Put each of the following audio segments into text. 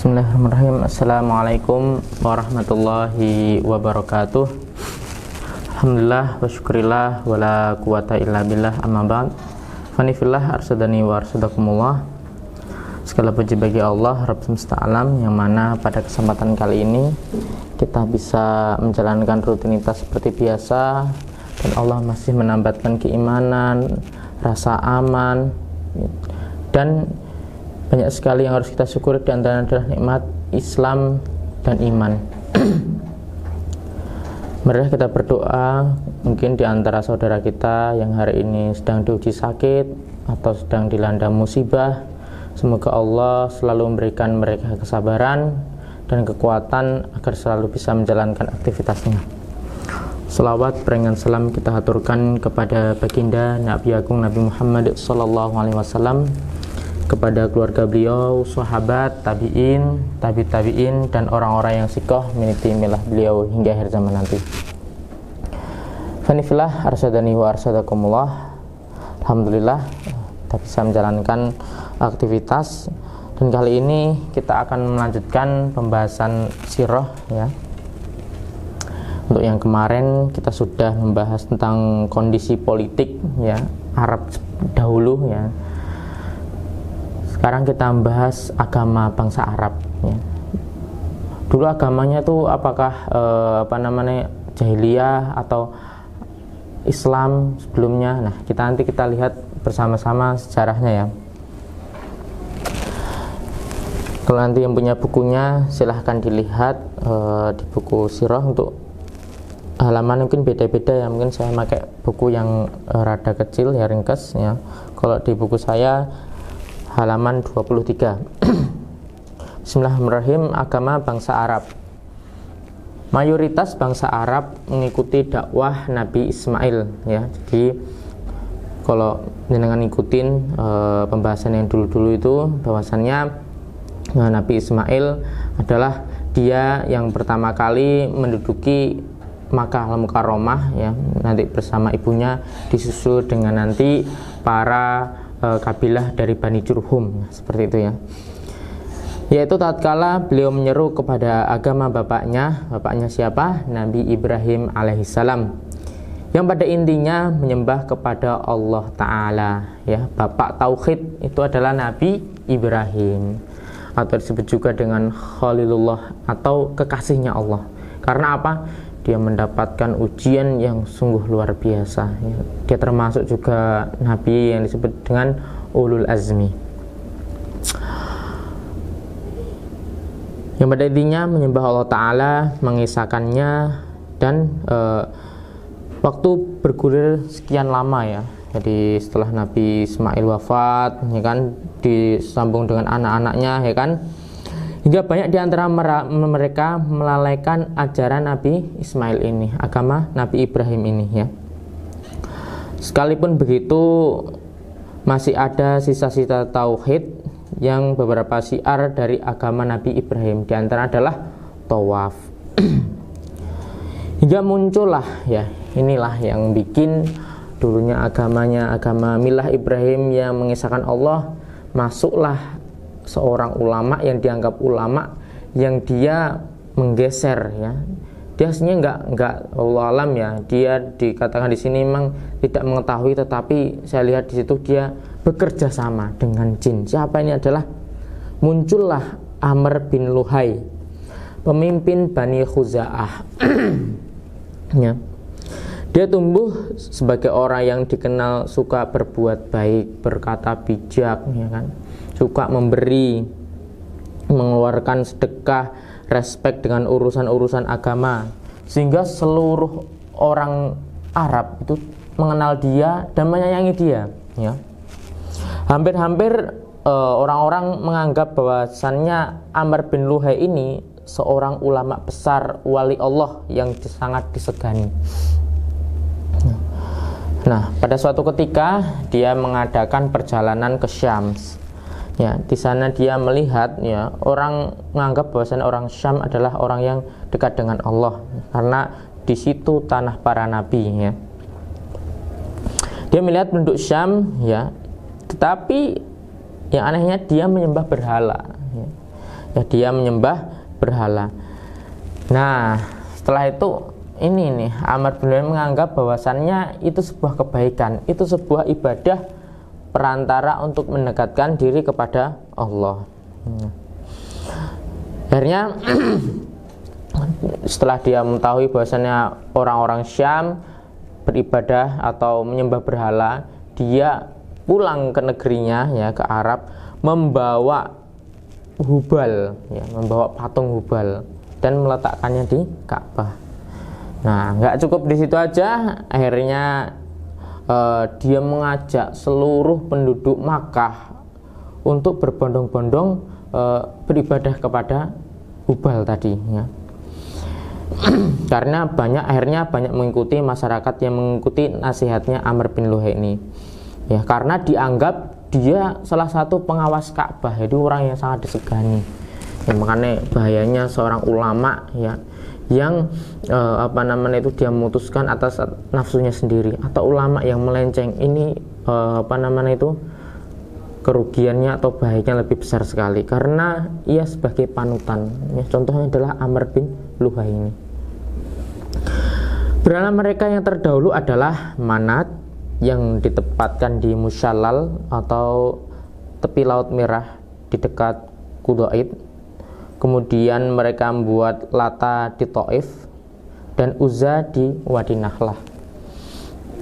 Bismillahirrahmanirrahim. Assalamualaikum warahmatullahi wabarakatuh. Alhamdulillah wa syukurillah wa la quwata illa billah, amma ba'd. Fanifillah arsadani wa arsadakumullah. Segala puji bagi Allah Rabb semesta alam, yang mana pada kesempatan kali ini kita bisa menjalankan rutinitas seperti biasa, dan Allah masih menambahkan keimanan, rasa aman, dan banyak sekali yang harus kita syukuri. Di antaranya adalah nikmat Islam dan iman. Mari kita berdoa. Mungkin di antara saudara kita yang hari ini sedang diuji sakit atau sedang dilanda musibah, semoga Allah selalu memberikan mereka kesabaran dan kekuatan agar selalu bisa menjalankan aktivitasnya. Selawat beringan salam kita haturkan kepada baginda Nabi Agung Nabi Muhammad SAW, kepada keluarga beliau, sahabat, tabi'in, tabi'in, dan orang-orang yang sikoh meniti milah beliau hingga akhir zaman nanti. Fanifillah arsadani wa arsadakumullah. Alhamdulillah kita bisa menjalankan aktivitas, dan kali ini kita akan melanjutkan pembahasan sirah ya. Untuk yang kemarin kita sudah membahas tentang kondisi politik ya Arab dahulu ya. Sekarang kita membahas agama bangsa Arab ya. Dulu agamanya itu apakah jahiliyah atau Islam sebelumnya. Nah, nanti kita lihat bersama-sama sejarahnya ya. Kalau nanti yang punya bukunya silahkan dilihat di buku sirah. Untuk halaman mungkin beda-beda ya, mungkin saya pakai buku yang rada kecil ya, ringkas ya. Kalau di buku saya halaman 23. Bismillahirrahmanirrahim. Agama bangsa Arab. Mayoritas bangsa Arab mengikuti dakwah Nabi Ismail ya. Jadi kalau dengan ngikutin pembahasan yang dulu-dulu itu, bahwasannya Nabi Ismail adalah dia yang pertama kali menduduki Makkah al-Mukarramah ya, nanti bersama ibunya, disusul dengan nanti para kabilah dari Bani Jurhum, seperti itu ya. Yaitu tatkala beliau menyeru kepada agama bapaknya siapa? Nabi Ibrahim alaihissalam, yang pada intinya menyembah kepada Allah Ta'ala ya. Bapak tauhid itu adalah Nabi Ibrahim, atau disebut juga dengan Khalilullah atau kekasihnya Allah. Karena apa? Dia mendapatkan ujian yang sungguh luar biasa ya. Dia termasuk juga Nabi yang disebut dengan Ulul Azmi, yang pada intinya menyembah Allah Ta'ala, mengisahkannya, dan waktu bergulir sekian lama ya. Jadi setelah Nabi Ismail wafat ya kan, disambung dengan anak-anaknya ya kan, hingga banyak di antara mereka melalaikan ajaran Nabi Ismail ini, agama Nabi Ibrahim ini ya. Sekalipun begitu, masih ada sisa-sisa tauhid yang beberapa syiar dari agama Nabi Ibrahim. Di antara adalah tawaf. Hingga muncullah ya, inilah yang bikin dulunya agama milah Ibrahim yang mengisahkan Allah, masuklah seorang ulama yang dianggap ulama, yang dia menggeser ya. Dia aslinya enggak Allah alam ya. Dia dikatakan di sini memang tidak mengetahui, tetapi saya lihat di situ dia bekerja sama dengan jin. Siapa ini? Adalah muncullah Amr bin Luhai, pemimpin Bani Khuza'ah. Ya. Dia tumbuh sebagai orang yang dikenal suka berbuat baik, berkata bijak ya kan, suka memberi, mengeluarkan sedekah, respek dengan urusan-urusan agama, sehingga seluruh orang Arab itu mengenal dia dan menyayangi dia ya. Hampir-hampir orang-orang menganggap bahwasannya Amr bin Luhai ini seorang ulama besar, wali Allah yang sangat disegani. Nah, pada suatu ketika dia mengadakan perjalanan ke Syam. Ya, di sana dia melihat ya, orang menganggap bahwasanya orang Syam adalah orang yang dekat dengan Allah karena di situ tanah para nabi ya. Dia melihat penduduk Syam ya, tetapi yang anehnya dia menyembah berhala ya. Ya, dia menyembah berhala. Nah, setelah itu ini nih Amr bin Luhai menganggap bahwasannya itu sebuah kebaikan, itu sebuah ibadah perantara untuk mendekatkan diri kepada Allah. Akhirnya setelah dia mengetahui bahwasannya orang-orang Syam beribadah atau menyembah berhala, dia pulang ke negerinya, ya, ke Arab, membawa Hubal, ya, membawa patung Hubal dan meletakkannya di Ka'bah. Nah, nggak cukup di situ aja, akhirnya dia mengajak seluruh penduduk Makkah untuk berbondong-bondong beribadah kepada Hubal tadi, ya. Karena akhirnya banyak mengikuti masyarakat yang mengikuti nasihatnya Amr bin Luhai ini, ya, karena dianggap dia salah satu pengawas Ka'bah, jadi orang yang sangat disegani. Ya, makanya bahayanya seorang ulama, ya, yang dia memutuskan atas nafsunya sendiri, atau ulama yang melenceng ini kerugiannya atau bahayanya lebih besar sekali, karena ia sebagai panutan, ya, contohnya adalah Amr bin Luhai ini. Berhala mereka yang terdahulu adalah Manat yang ditempatkan di Musyallal atau tepi Laut Merah di dekat Qudaid. Kemudian mereka membuat Lata di Taif dan Uzza di Wadi Nahlah.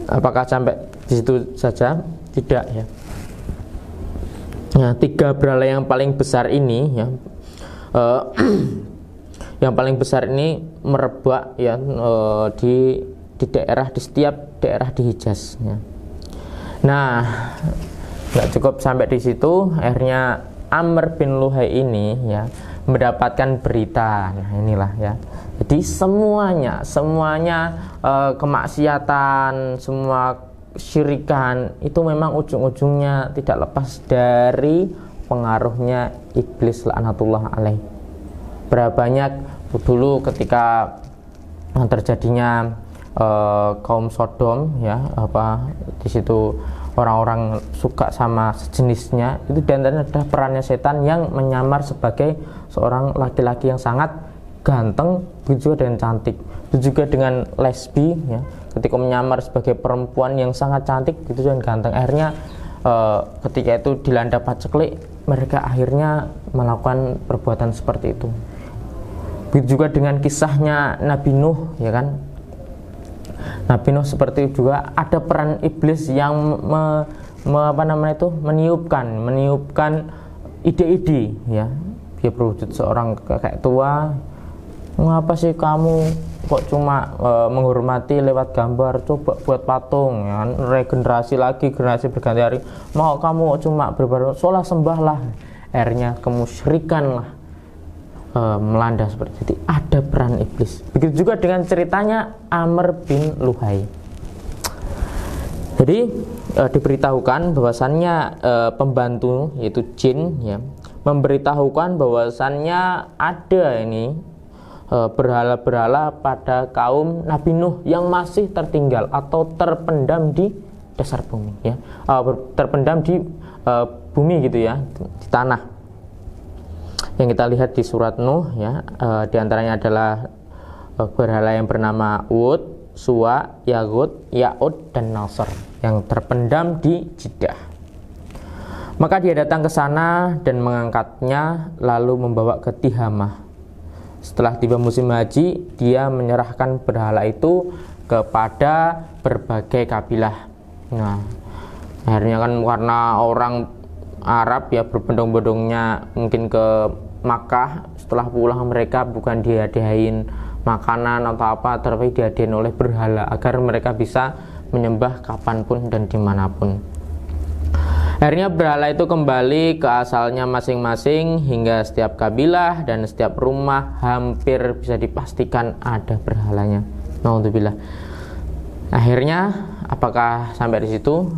Apakah sampai di situ saja? Tidak, ya. Nah, 3 berhala yang paling besar ini, ya, yang paling besar ini merebak, ya, di setiap daerah di Hijaz, ya. Nah, nggak cukup sampai di situ, akhirnya Amr bin Luhai ini, ya, mendapatkan berita. Nah, inilah, ya. Jadi semuanya kemaksiatan, semua syirikan itu memang ujung-ujungnya tidak lepas dari pengaruhnya iblis laknatullah alaih. Berapa banyak dulu ketika terjadinya kaum Sodom, ya, di situ orang-orang suka sama sejenisnya, itu diantaranya adalah perannya setan yang menyamar sebagai seorang laki-laki yang sangat ganteng, begitu juga dengan cantik, begitu juga dengan lesbi, ya, ketika menyamar sebagai perempuan yang sangat cantik, begitu juga dengan ganteng. Akhirnya ketika itu dilanda paceklik, mereka akhirnya melakukan perbuatan seperti itu. Begitu juga dengan kisahnya Nabi Nuh, ya kan. Nabi Nuh seperti juga ada peran iblis yang meniupkan ide-ide, ya. Dia berwujud seorang kakek tua. Mengapa sih kamu kok cuma menghormati lewat gambar? Coba buat patung, ya kan? Regenerasi lagi, generasi berganti hari. Mau kamu cuma berbaru sholat sembahlah. Akhirnya kemusyrikan lah melanda seperti itu. Jadi ada peran iblis. Begitu juga dengan ceritanya Amr bin Luhai. Jadi diberitahukan bahwasannya pembantu yaitu jin, ya, memberitahukan bahwasannya ada ini berhala-berhala pada kaum Nabi Nuh yang masih tertinggal atau terpendam di dasar bumi, ya, terpendam di bumi gitu, ya, di tanah. Yang kita lihat di surat Nuh, ya, diantaranya adalah berhala yang bernama Wud, Suwa, Yagut, Ya'ud, dan Nasr yang terpendam di Jeddah. Maka dia datang ke sana dan mengangkatnya, lalu membawa ke Tihamah. Setelah tiba musim haji, dia menyerahkan berhala itu kepada berbagai kabilah. Nah, akhirnya kan karena orang Arab, ya, berbondong-bondongnya mungkin ke Makkah, setelah pulang mereka bukan dihadiahin makanan atau apa, tapi dihadiahin oleh berhala agar mereka bisa menyembah kapanpun dan dimanapun. Akhirnya berhala itu kembali ke asalnya masing-masing, hingga setiap kabilah dan setiap rumah hampir bisa dipastikan ada berhalanya. Naudzubillah. Akhirnya apakah sampai di situ?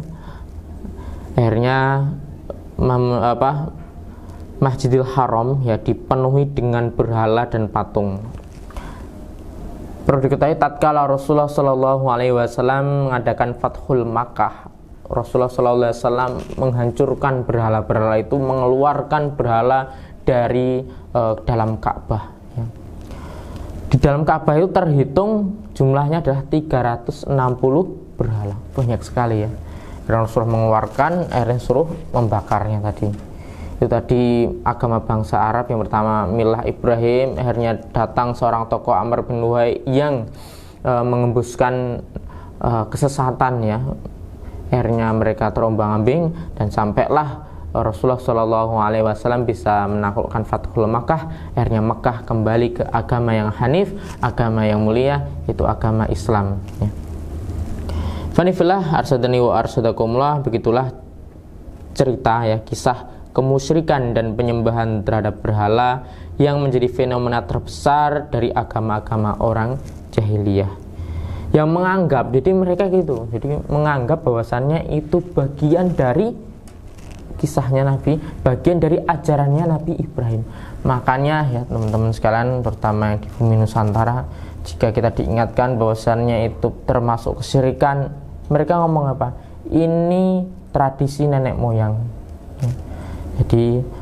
Akhirnya Masjidil Haram, ya, dipenuhi dengan berhala dan patung. Perlu diketahui tatkala Rasulullah Shallallahu Alaihi Wasallam mengadakan Fathul Makkah, Rasulullah Shallallahu Alaihi Wasallam menghancurkan berhala-berhala itu, mengeluarkan berhala dari dalam Ka'bah ya. Di dalam Ka'bah itu terhitung jumlahnya adalah 360 berhala, banyak sekali ya. Dan Rasulullah mengeluarkan akhirnya suruh membakarnya tadi. Itu tadi agama bangsa Arab yang pertama milah Ibrahim, akhirnya datang seorang tokoh Amr bin Luhai yang mengembuskan kesesatan ya. Akhirnya mereka terombang-ambing dan sampailah Rasulullah SAW bisa menaklukkan Fathul Makkah. Akhirnya Makkah kembali ke agama yang hanif, agama yang mulia, itu agama Islam ya. Fanifillah arsadani wa arsadakumullah. Begitulah cerita ya, kisah kemusyrikan dan penyembahan terhadap berhala yang menjadi fenomena terbesar dari agama-agama orang jahiliyah yang menganggap, jadi mereka gitu, jadi menganggap bahwasannya itu bagian dari kisahnya Nabi, bagian dari ajarannya Nabi Ibrahim. Makanya ya teman-teman sekalian, terutama di bumi Nusantara, jika kita diingatkan bahwasannya itu termasuk kesyirikan, mereka ngomong apa? Ini tradisi nenek moyang. Jadi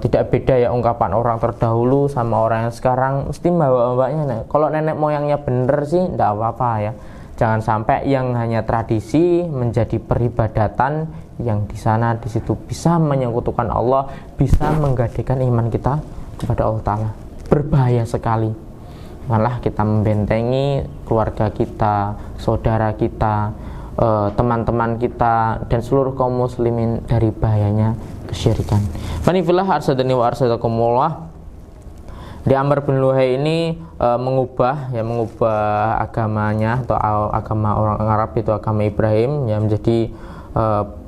tidak beda ya ungkapan orang terdahulu sama orang yang sekarang, mesti mbak-mbaknya. Kalau nenek moyangnya bener sih tidak apa-apa ya. Jangan sampai yang hanya tradisi menjadi peribadatan yang di sana di situ bisa menyekutukan Allah, bisa menggadaikan iman kita kepada Allah Ta'ala. Berbahaya sekali. Malah kita membentengi keluarga kita, saudara kita, teman-teman kita, dan seluruh kaum muslimin dari bahayanya kesyirikan. Fanifillah arsadani wa arsadakumullah. Di Amr bin Luhai ini mengubah agamanya atau agama orang Arab, itu agama Ibrahim yang menjadi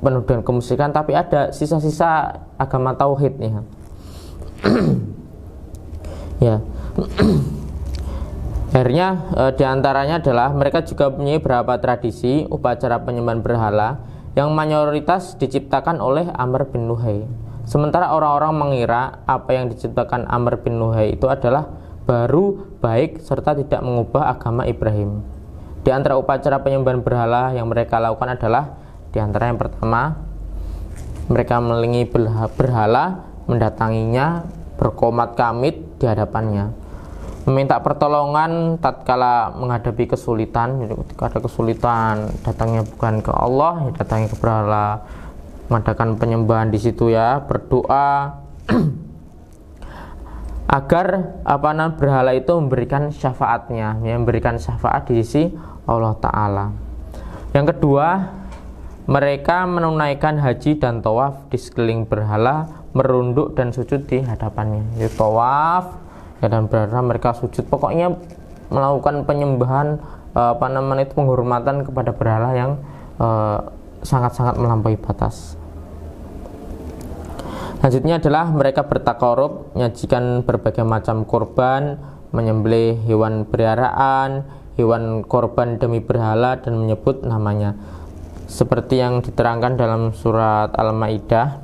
penuh dengan kemusyrikan, tapi ada sisa-sisa agama tauhid ya. Ya. Akhirnya diantaranya adalah mereka juga punya beberapa tradisi upacara penyembahan berhala yang mayoritas diciptakan oleh Amr bin Luhai. Sementara orang-orang mengira apa yang diciptakan Amr bin Luhai itu adalah baru, baik, serta tidak mengubah agama Ibrahim. Di antara upacara penyembahan berhala yang mereka lakukan adalah, di antara yang pertama, mereka melingi berhala, mendatanginya, berkomat kamit di hadapannya, meminta pertolongan tatkala menghadapi kesulitan. Jadi ketika ada kesulitan, datangnya bukan ke Allah, ya datangnya ke berhala, mengadakan penyembahan di situ ya, berdoa agar berhala itu memberikan syafaatnya, ya, memberikan syafaat di sisi Allah Ta'ala. Yang kedua, mereka menunaikan haji dan tawaf di sekeliling berhala, merunduk dan sujud di hadapannya. Jadi tawaf ya, dan berhala mereka sujud, pokoknya melakukan penyembahan itu penghormatan kepada berhala yang sangat-sangat melampaui batas. Selanjutnya adalah mereka bertakarub, menyajikan berbagai macam korban, menyembelih hewan peliharaan, hewan korban demi berhala, dan menyebut namanya, seperti yang diterangkan dalam surat Al-Maidah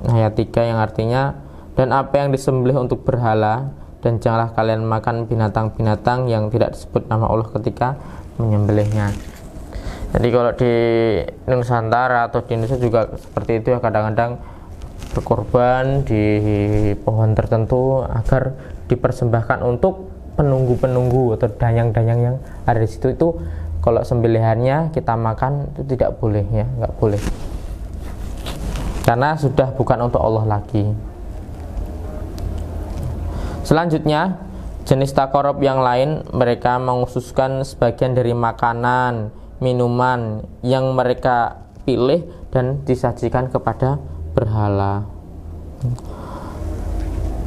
ayat 3 yang artinya, dan apa yang disembelih untuk berhala, dan janganlah kalian makan binatang-binatang yang tidak disebut nama Allah ketika menyembelihnya. Jadi kalau di Nusantara atau di Indonesia juga seperti itu ya, kadang-kadang berkorban di pohon tertentu agar dipersembahkan untuk penunggu-penunggu atau dayang-dayang yang ada di situ. Itu kalau sembelihannya kita makan itu tidak boleh ya, nggak boleh, karena sudah bukan untuk Allah lagi. Selanjutnya, jenis takarub yang lain, mereka mengkhususkan sebagian dari makanan, minuman yang mereka pilih dan disajikan kepada berhala,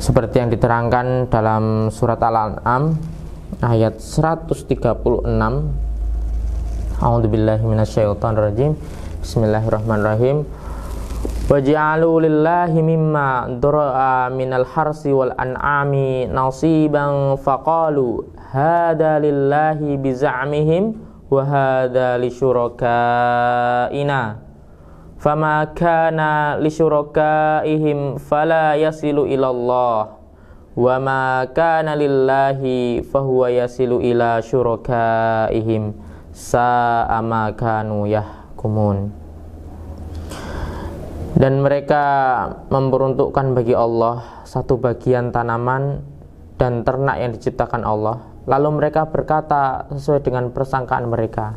seperti yang diterangkan dalam surat Al-An'am ayat 136. A'udzubillahi minasyaitonirrajim. Bismillahirrahmanirrahim. Waj'alu lillahi mimma dura'a minal harsi wal an'ami nasiban faqalu hada lillahi biza'mihim wa hada li syurakaina fama kana li syurakaihim fala yasilu ilallah wa ma kana lillahi fahuwa yasilu ila syurakaihim sa'a ma kanu yahkumun. Dan mereka memperuntukkan bagi Allah satu bagian tanaman dan ternak yang diciptakan Allah. Lalu mereka berkata sesuai dengan persangkaan mereka,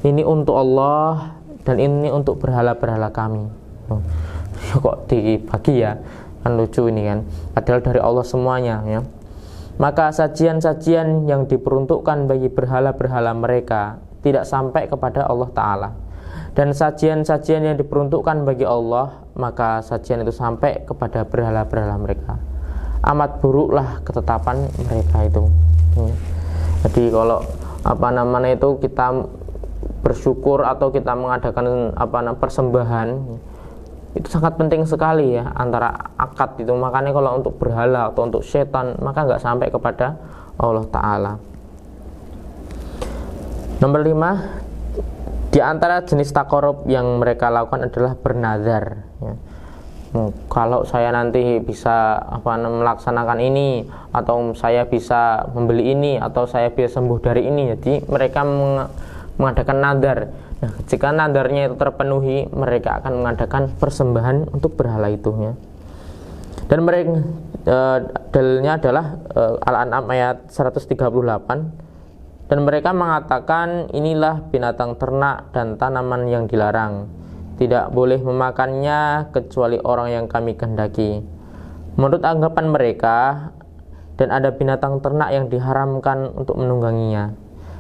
ini untuk Allah dan ini untuk berhala-berhala kami. Kok dibagi ya? Kan lucu ini kan. Padahal dari Allah semuanya ya. Maka sajian-sajian yang diperuntukkan bagi berhala-berhala mereka tidak sampai kepada Allah Ta'ala. Dan sajian-sajian yang diperuntukkan bagi Allah, maka sajian itu sampai kepada berhala-berhala mereka. Amat buruklah ketetapan mereka itu. Jadi kalau itu kita bersyukur atau kita mengadakan persembahan, itu sangat penting sekali ya antara akad itu. Makanya kalau untuk berhala atau untuk setan, maka nggak sampai kepada Allah Ta'ala. Nomor 5, di antara jenis takarub yang mereka lakukan adalah bernazar ya. Kalau saya nanti bisa melaksanakan ini, atau saya bisa membeli ini, atau saya bisa sembuh dari ini. Jadi mereka mengadakan nadar. Nah, jika nadarnya itu terpenuhi, mereka akan mengadakan persembahan untuk berhala itu ya. Dan mereka dalilnya adalah Al-An'am ayat 138. Dan mereka mengatakan, inilah binatang ternak dan tanaman yang dilarang, tidak boleh memakannya kecuali orang yang kami kehendaki. Menurut anggapan mereka, dan ada binatang ternak yang diharamkan untuk menungganginya,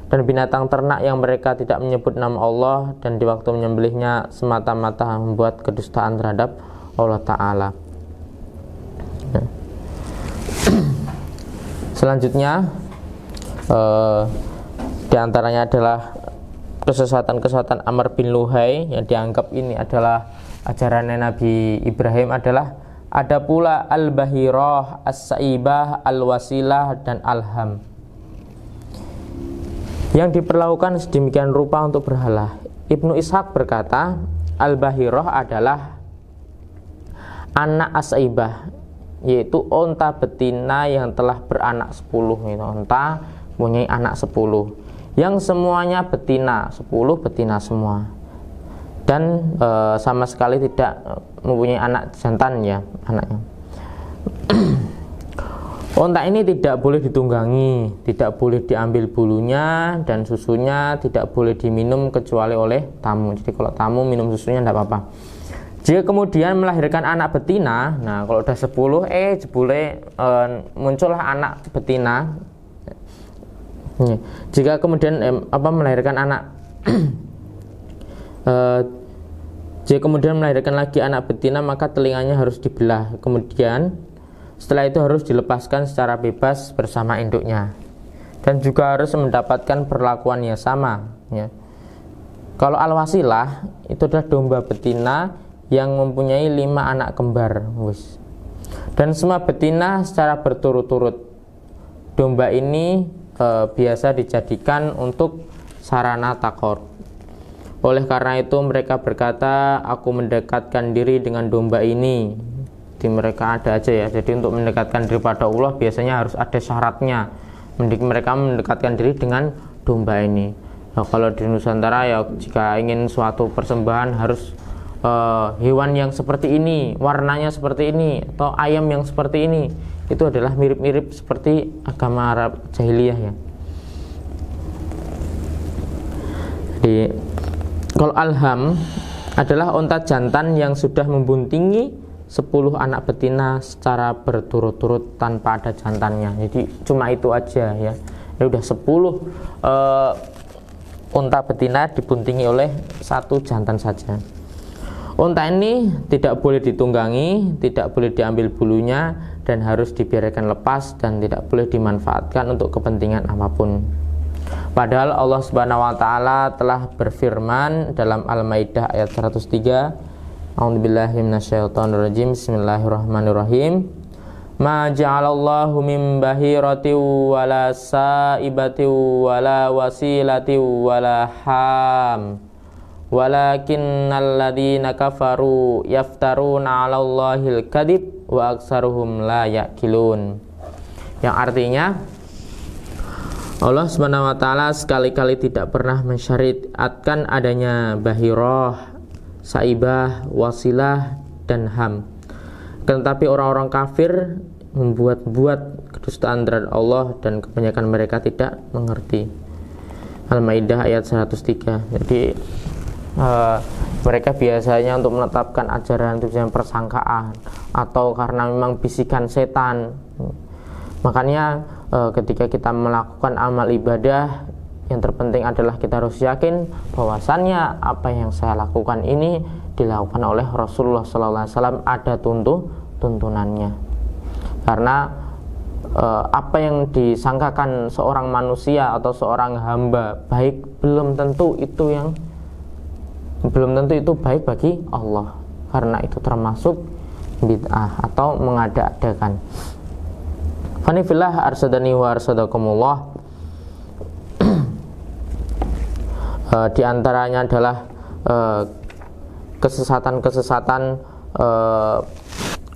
dan binatang ternak yang mereka tidak menyebut nama Allah, dan di waktu menyembelihnya semata-mata membuat kedustaan terhadap Allah Ta'ala. Selanjutnya di antaranya adalah kesesatan Amr bin Luhai yang dianggap ini adalah ajaran Nabi Ibrahim adalah ada pula al-bahirah, as-saibah, al-wasilah, dan al-ham yang diperlakukan sedemikian rupa untuk berhala. Ibnu Ishaq berkata, al-bahirah adalah anak as-saibah, yaitu onta betina yang telah beranak 10. Onta punya anak 10 yang semuanya betina, 10 betina semua, dan sama sekali tidak mempunyai anak jantan ya anaknya. Onta ini tidak boleh ditunggangi, tidak boleh diambil bulunya, dan susunya tidak boleh diminum kecuali oleh tamu. Jadi kalau tamu minum susunya tidak apa-apa. Jika kemudian melahirkan anak betina, nah kalau udah 10 muncullah anak betina. Jika kemudian melahirkan anak jika kemudian melahirkan lagi anak betina, maka telinganya harus dibelah. Kemudian setelah itu harus dilepaskan secara bebas bersama induknya, dan juga harus mendapatkan perlakuan yang sama ya. Kalau al-wasilah itu adalah domba betina yang mempunyai 5 anak kembar, dan semua betina secara berturut-turut. Domba ini biasa dijadikan untuk sarana takor. Oleh karena itu mereka berkata, aku mendekatkan diri dengan domba ini. Di mereka ada aja ya. Jadi untuk mendekatkan diri pada Allah biasanya harus ada syaratnya. Mereka mendekatkan diri dengan domba ini. Nah, kalau di Nusantara ya jika ingin suatu persembahan harus hewan yang seperti ini, warnanya seperti ini, atau ayam yang seperti ini. Itu adalah mirip-mirip seperti agama Arab jahiliyah ya. Jadi kalau alham adalah unta jantan yang sudah membuntingi 10 anak betina secara berturut-turut tanpa ada jantannya. Jadi cuma itu aja ya. Ya udah 10 unta betina dibuntingi oleh 1 jantan saja. Unta ini tidak boleh ditunggangi, tidak boleh diambil bulunya, dan harus dibiarkan lepas dan tidak boleh dimanfaatkan untuk kepentingan apapun. Padahal Allah Subhanahu wa taala telah berfirman dalam Al-Maidah ayat 103, A'udzubillahi minasyaitonirrajim. Bismillahirrahmanirrahim. Ma ja'alallahu min bahirati wala saibati wala wasilati wala ham. Walakinnal ladzina kafaru yaftaruna 'alallahil kadzib wa aksaruhum la ya'qilun. Yang artinya Allah Subhanahu wa taala sekali-kali tidak pernah mensyariatkan adanya bahirah, saibah, wasilah, dan ham. Tetapi orang-orang kafir membuat-buat kedustaan terhadap Allah dan kebanyakan mereka tidak mengerti. Al-Maidah ayat 103. Jadi mereka biasanya untuk menetapkan ajaran itu yang persangkaan atau karena memang bisikan setan. Makanya ketika kita melakukan amal ibadah, yang terpenting adalah kita harus yakin bahwasannya apa yang saya lakukan ini dilakukan oleh Rasulullah SAW, ada tuntunannya. Karena apa yang disangkakan seorang manusia atau seorang hamba baik belum tentu itu baik bagi Allah, karena itu termasuk bid'ah atau mengada-adakan. Fanifillah arsadani wa arsadakumullah. Di antaranya adalah kesesatan-kesesatan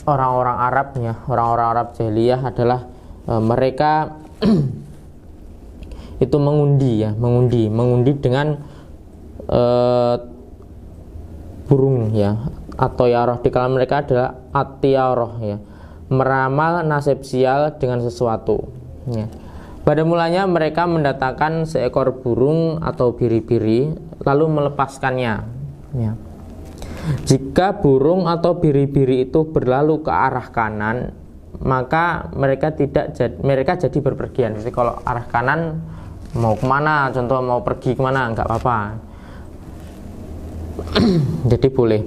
orang-orang Arab ya, orang-orang Arab jahiliyah adalah mereka itu mengundi dengan burung ya, atau yaroh di kalangan mereka adalah at-tiyaroh ya, meramal nasib sial dengan sesuatu ya. Pada mulanya mereka mendatangkan seekor burung atau biri-biri lalu melepaskannya ya. Jika burung atau biri-biri itu berlalu ke arah kanan, maka mereka jadi berpergian. Jadi kalau arah kanan mau kemana, contoh mau pergi kemana, enggak apa-apa. Jadi boleh.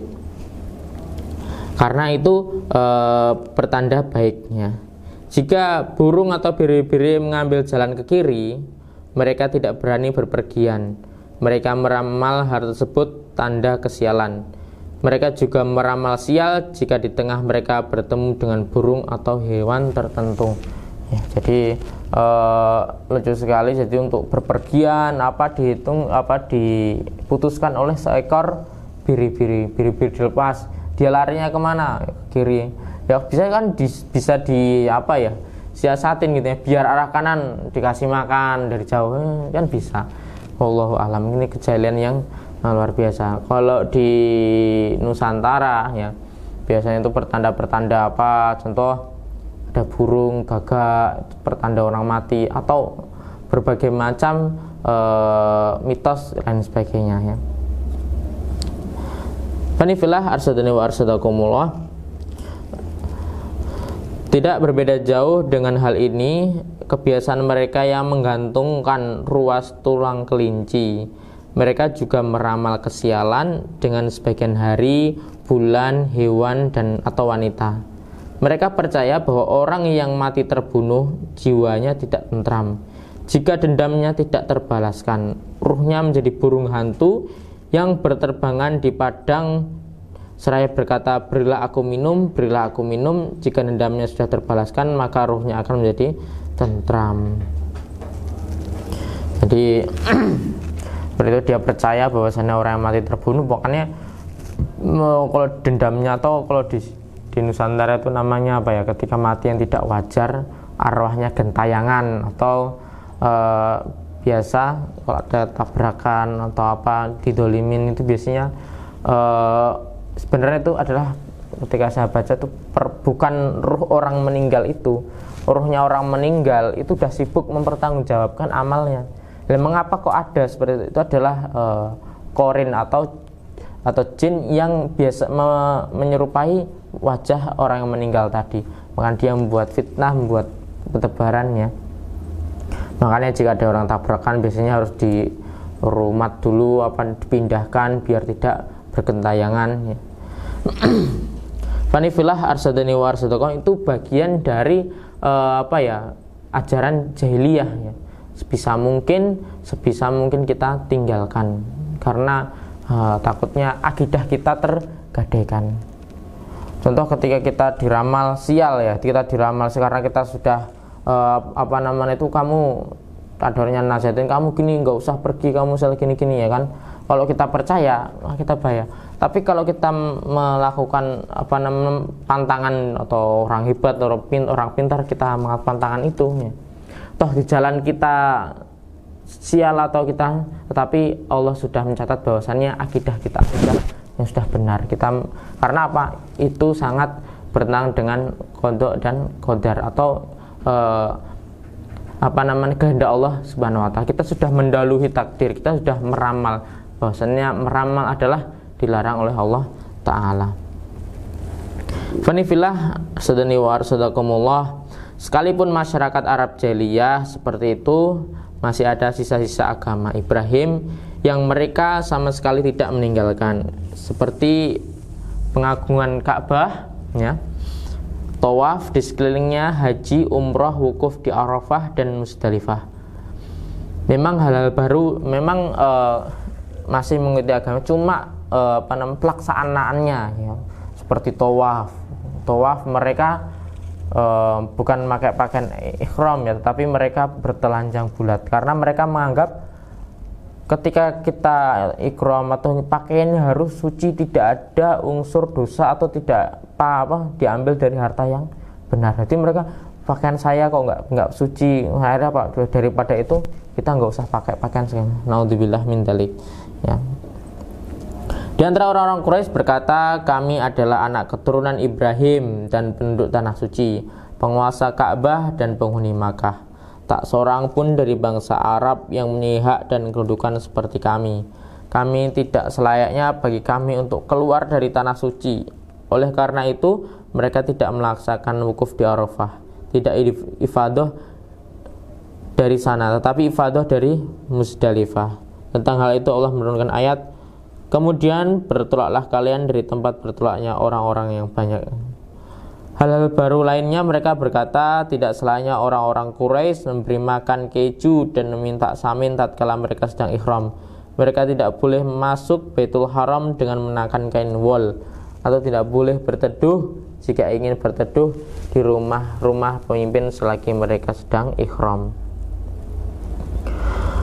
Karena itu pertanda baiknya. Jika burung atau biri-biri mengambil jalan ke kiri, mereka tidak berani berpergian. Mereka meramal hal tersebut tanda kesialan. Mereka juga meramal sial jika di tengah mereka bertemu dengan burung atau hewan tertentu ya. Jadi lucu sekali. Jadi untuk berpergian diputuskan oleh seekor biri-biri dilepas, dia larinya kemana? Kiri ya, bisa kan bisa siasatin gitu ya, biar arah kanan dikasih makan dari jauh kan bisa. Wallahu alam. Ini kejahilian yang luar biasa. Kalau di Nusantara ya, biasanya itu pertanda-pertanda apa, contoh ada burung gagak, pertanda orang mati, atau berbagai macam mitos dan sebagainya ya. Fanifillah arsadani wa arsadakumullah. Tidak berbeda jauh dengan hal ini kebiasaan mereka yang menggantungkan ruas tulang kelinci. Mereka juga meramal kesialan dengan sebagian hari, bulan, hewan, dan atau wanita. Mereka percaya bahwa orang yang mati terbunuh jiwanya tidak tentram. Jika dendamnya tidak terbalaskan, ruhnya menjadi burung hantu yang berterbangan di padang seraya berkata, berilah aku minum, berilah aku minum. Jika dendamnya sudah terbalaskan, maka ruhnya akan menjadi tentram. Jadi itu dia percaya bahwasannya orang yang mati terbunuh, pokoknya kalau dendamnya, atau kalau di Nusantara itu namanya apa ya, ketika mati yang tidak wajar, arwahnya gentayangan, atau biasa kalau ada tabrakan atau apa didolimin, itu biasanya sebenarnya itu adalah, ketika saya baca itu bukan ruh orang meninggal, itu ruhnya orang meninggal itu sudah sibuk mempertanggungjawabkan amalnya. Dan mengapa kok ada seperti itu? Itu adalah korin atau jin yang biasa menyerupai wajah orang yang meninggal tadi. Maka dia membuat fitnah, membuat petebarannya. Makanya jika ada orang tabrakan biasanya harus dirumat dulu, dipindahkan biar tidak bergentayangan ya. Fanifillah arsadani wa arsadakum, itu bagian dari ajaran jahiliyah ya. Sebisa mungkin kita tinggalkan, karena takutnya akidah kita tergadaikan. Contoh ketika kita diramal sial ya, kita diramal sekarang, kita sudah kamu adornya nasihatin kamu gini, nggak usah pergi, kamu sel gini ya kan. Kalau kita percaya, kita bahaya. Tapi kalau kita melakukan pantangan, atau orang hebat atau orang pintar, kita melakukan pantangan itu ya, toh di jalan kita sial atau kita, tetapi Allah sudah mencatat bahwasannya akidah kita yang sudah benar. Karena apa? Itu sangat bertentangan dengan qada dan qadar atau kehendak Allah Subhanahu wa taala. Kita sudah mendahului takdir, kita sudah meramal. Bahwasanya meramal adalah dilarang oleh Allah taala. Fanifillah sadani wa arsadakumullah. Sekalipun masyarakat Arab jahiliyah seperti itu, masih ada sisa-sisa agama Ibrahim yang mereka sama sekali tidak meninggalkan, seperti pengagungan Ka'bah, ya, tawaf di sekelilingnya, haji, umroh, wukuf di Arafah dan Musdalifah. Memang hal-hal baru, memang masih mengikuti agama, cuma pelaksanaannya, ya, seperti tawaf mereka bukan pakai pakaian ihram, ya, tetapi mereka bertelanjang bulat karena mereka menganggap ketika kita ihram atau pakaiannya harus suci, tidak ada unsur dosa atau tidak apa diambil dari harta yang benar. Jadi mereka, pakaian saya kok nggak suci, akhirnya Pak, daripada itu kita nggak usah pakai pakaian segala. Naudzubillah min dzalik, ya. Di antara orang-orang Quraisy berkata, kami adalah anak keturunan Ibrahim dan penduduk tanah suci, penguasa Ka'bah dan penghuni Makkah. Tak seorang pun dari bangsa Arab yang mempunyai hak dan kedudukan seperti kami. Kami tidak selayaknya bagi kami untuk keluar dari tanah suci. Oleh karena itu, mereka tidak melaksanakan wukuf di Arafah, tidak ifadah dari sana, tetapi ifadah dari Musdalifah. Tentang hal itu Allah menurunkan ayat, kemudian bertolaklah kalian dari tempat bertolaknya orang-orang yang banyak. Hal-hal baru lainnya mereka berkata, tidak selayaknya orang-orang Quraisy memberi makan keju dan meminta samin tatkala mereka sedang ihram. Mereka tidak boleh masuk Baitul Haram dengan mengenakan kain wol, atau tidak boleh berteduh jika ingin berteduh di rumah-rumah pemimpin selagi mereka sedang ihram.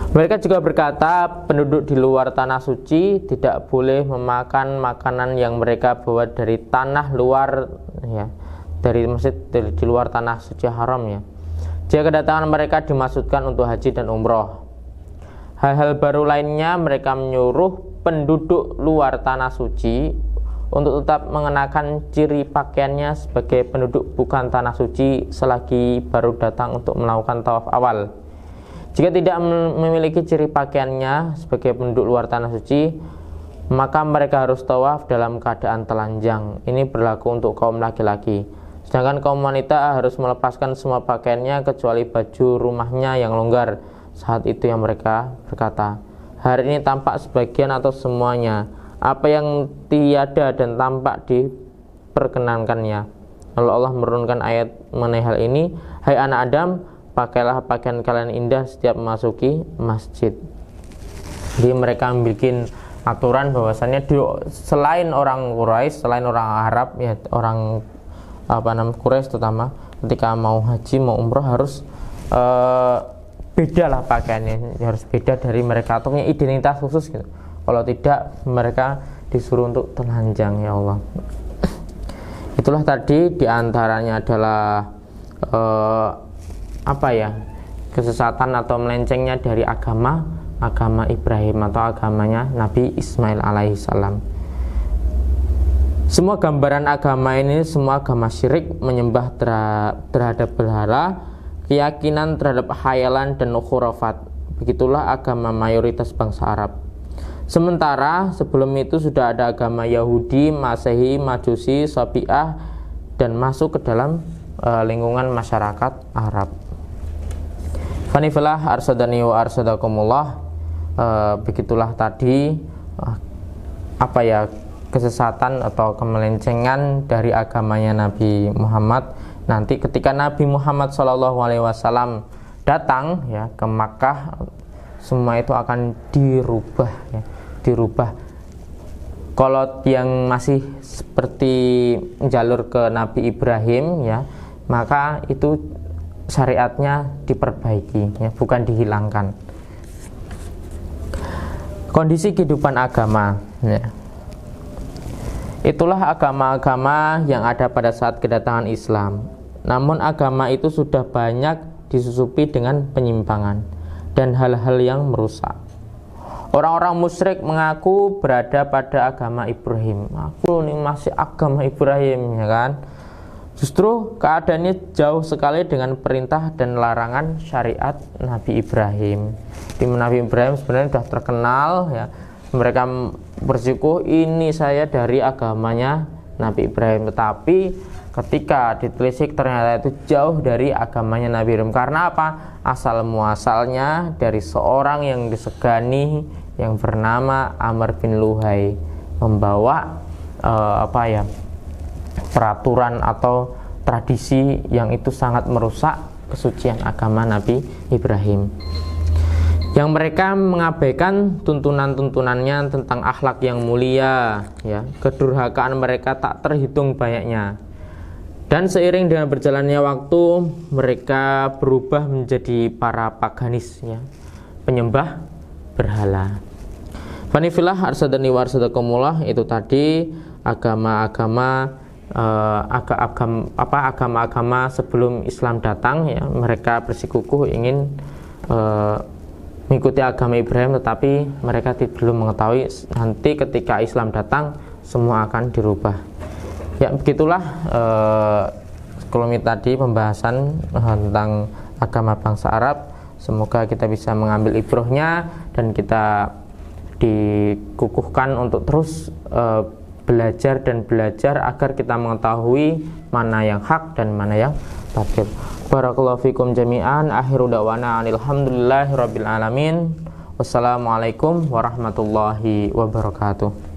Mereka juga berkata, penduduk di luar tanah suci tidak boleh memakan makanan yang mereka bawa dari tanah luar, ya, dari masjid, di luar tanah suci haram, ya, jika kedatangan mereka dimaksudkan untuk haji dan umroh. Hal-hal baru lainnya, mereka menyuruh penduduk luar tanah suci untuk tetap mengenakan ciri pakaiannya sebagai penduduk bukan tanah suci selagi baru datang untuk melakukan tawaf awal. Jika tidak memiliki ciri pakaiannya sebagai penduduk luar tanah suci, maka mereka harus tawaf dalam keadaan telanjang. Ini berlaku untuk kaum laki-laki. Sedangkan kaum wanita harus melepaskan semua pakaiannya kecuali baju rumahnya yang longgar. Saat itu yang mereka berkata, hari ini tampak sebagian atau semuanya, apa yang tiada dan tampak diperkenankannya. Lalu Allah menurunkan ayat mengenai hal ini, hai anak Adam, pakailah pakaian kalian indah setiap memasuki masjid. Jadi mereka bikin aturan bahwasannya selain orang Quraisy, selain orang Arab, ya, orang Quraisy terutama, ketika mau haji, mau umroh harus beda lah pakaiannya, harus beda dari mereka atau punya identitas khusus gitu. Kalau tidak, mereka disuruh untuk telanjang, ya Allah. Itulah tadi diantaranya adalah kesesatan atau melencengnya dari agama Ibrahim atau agamanya Nabi Ismail alaihissalam. Semua gambaran agama ini, semua agama syirik, menyembah terhadap berhala, keyakinan terhadap khayalan dan khurafat. Begitulah agama mayoritas bangsa Arab. Sementara sebelum itu sudah ada agama Yahudi, Masehi, Majusi, Sabi'ah, dan masuk ke dalam lingkungan masyarakat Arab. Fanifillah arsadani wa arsadakumullah. Begitulah tadi kesesatan atau kemelencengan dari agamanya Nabi Muhammad. Nanti ketika Nabi Muhammad SAW datang, ya, ke Makkah, semua itu akan dirubah, ya, dirubah. Kalau yang masih seperti jalur ke Nabi Ibrahim, ya, maka itu syariatnya diperbaiki, ya, bukan dihilangkan. Kondisi kehidupan agama, ya. Itulah agama-agama yang ada pada saat kedatangan Islam. Namun agama itu sudah banyak disusupi dengan penyimpangan dan hal-hal yang merusak. Orang-orang musyrik mengaku berada pada agama Ibrahim. Aku ini masih agama Ibrahim, ya kan? Justru keadaannya jauh sekali dengan perintah dan larangan syariat Nabi Ibrahim. Di Nabi Ibrahim sebenarnya sudah terkenal ya. Mereka bersikukuh, ini saya dari agamanya Nabi Ibrahim. Tetapi ketika ditelisik ternyata itu jauh dari agamanya Nabi Ibrahim. Karena apa? Asal muasalnya dari seorang yang disegani yang bernama Amr bin Luhai, membawa peraturan atau tradisi yang itu sangat merusak kesucian agama Nabi Ibrahim. Yang mereka mengabaikan tuntunan-tuntunannya tentang akhlak yang mulia, ya, kedurhakaan mereka tak terhitung banyaknya. Dan seiring dengan berjalannya waktu, mereka berubah menjadi para paganis, ya, penyembah berhala. Fanifillah arsadani wa arsadakumullah, itu tadi agama-agama sebelum Islam datang, ya, mereka bersikukuh ingin mengikuti agama Ibrahim, tetapi mereka belum mengetahui nanti ketika Islam datang semua akan dirubah. Ya, begitulah sekelumit tadi pembahasan tentang agama bangsa Arab. Semoga kita bisa mengambil ibrahnya dan kita dikukuhkan untuk terus belajar agar kita mengetahui mana yang hak dan mana yang batil. Barakallahu fikum jami'an. Akhiru da'wana alhamdulillahi rabbil alamin. Wassalamualaikum warahmatullahi wabarakatuh.